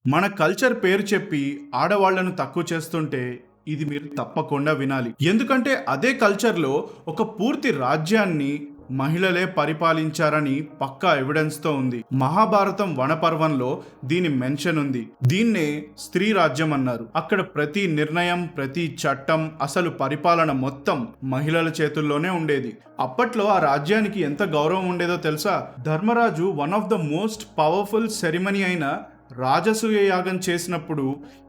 మన కల్చర్ పేరు చెప్పి ఆడవాళ్లను తక్కువ చేస్తుంటే ఇది మీరు తప్పకుండా వినాలి. ఎందుకంటే అదే కల్చర్లో ఒక పూర్తి రాజ్యాన్ని మహిళలే పరిపాలించారని పక్కా ఎవిడెన్స్తో ఉంది. మహాభారతం వనపర్వంలో దీని మెన్షన్ ఉంది. దీన్నే స్త్రీ రాజ్యం అన్నారు. అక్కడ ప్రతి నిర్ణయం, ప్రతి చట్టం, అసలు పరిపాలన మొత్తం మహిళల చేతుల్లోనే ఉండేది. అప్పట్లో ఆ రాజ్యానికి ఎంత గౌరవం ఉండేదో తెలుసా? Dharmaraju one of the most powerful ceremony అయిన రాజసూయ యాగం చేసినప్పుడు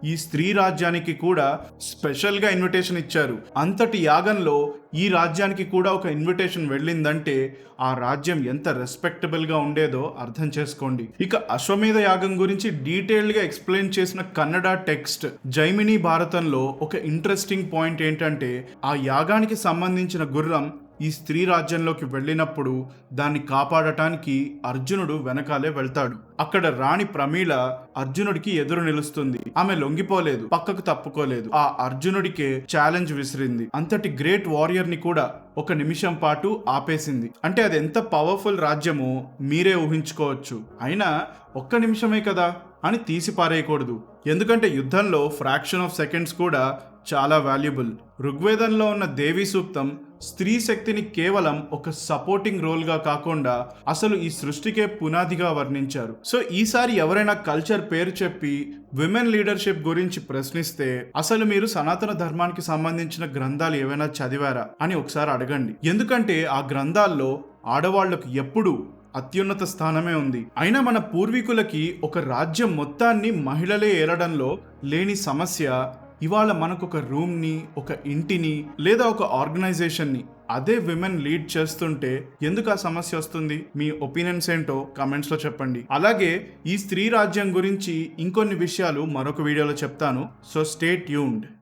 ఈ స్త్రీ రాజ్యానికి కూడా స్పెషల్గా ఇన్విటేషన్ ఇచ్చారు. అంతటి యాగంలో ఈ రాజ్యానికి కూడా ఒక ఇన్విటేషన్ వెళ్ళిందంటే ఆ రాజ్యం ఎంత రెస్పెక్టబుల్గా ఉండేదో అర్థం చేసుకోండి. ఇక అశ్వమేధ యాగం గురించి డీటెయిల్డ్గా ఎక్స్ప్లెయిన్ చేసిన కన్నడ టెక్స్ట్ జైమిని భారతంలో ఒక ఇంట్రెస్టింగ్ పాయింట్ ఏంటంటే, ఆ యాగానికి సంబంధించిన గుర్రం ఈ స్త్రీ రాజ్యంలోకి వెళ్ళినప్పుడు దాన్ని కాపాడటానికి అర్జునుడు వెనకాలే వెళ్తాడు. అక్కడ రాణి ప్రమీల అర్జునుడికి ఎదురు నిలుస్తుంది. ఆమె లొంగిపోలేదు, పక్కకు తప్పుకోలేదు. ఆ అర్జునుడికే ఛాలెంజ్ విసిరింది. అంతటి గ్రేట్ వారియర్ ని కూడా ఒక నిమిషం పాటు ఆపేసింది. అంటే అది ఎంత పవర్ఫుల్ రాజ్యమో మీరే ఊహించుకోవచ్చు. అయినా ఒక్క నిమిషమే కదా అని తీసి పారేయకూడదు. ఎందుకంటే యుద్ధంలో ఫ్రాక్షన్ ఆఫ్ సెకండ్స్ కూడా చాలా వాల్యుబుల్. ఋగ్వేదంలో ఉన్న దేవి సూక్తం స్త్రీ శక్తిని కేవలం ఒక సపోర్టింగ్ రోల్గా కాకుండా అసలు ఈ సృష్టికే పునాదిగా వర్ణించారు. సో ఈసారి ఎవరైనా కల్చర్ పేరు చెప్పి విమెన్ లీడర్షిప్ గురించి ప్రశ్నిస్తే అసలు మీరు సనాతన ధర్మానికి సంబంధించిన గ్రంథాలు ఏవైనా చదివారా అని ఒకసారి అడగండి. ఎందుకంటే ఆ గ్రంథాల్లో ఆడవాళ్లకు ఎప్పుడూ అత్యున్నత స్థానమే ఉంది. అయినా మన పూర్వీకులకి ఒక రాజ్యం మొత్తాన్ని మహిళలే ఏలడంలో లేని సమస్య ఇవాళ మనకు ఒక రూమ్ని, ఒక ఇంటిని లేదా ఒక ఆర్గనైజేషన్ని అదే విమెన్ లీడ్ చేస్తుంటే ఎందుకు ఆ సమస్య వస్తుంది? మీ ఒపీనియన్స్ ఏంటో కామెంట్స్లో చెప్పండి. అలాగే ఈ స్త్రీ రాజ్యం గురించి ఇంకొన్ని విషయాలు మరొక వీడియోలో చెప్తాను. So stay tuned.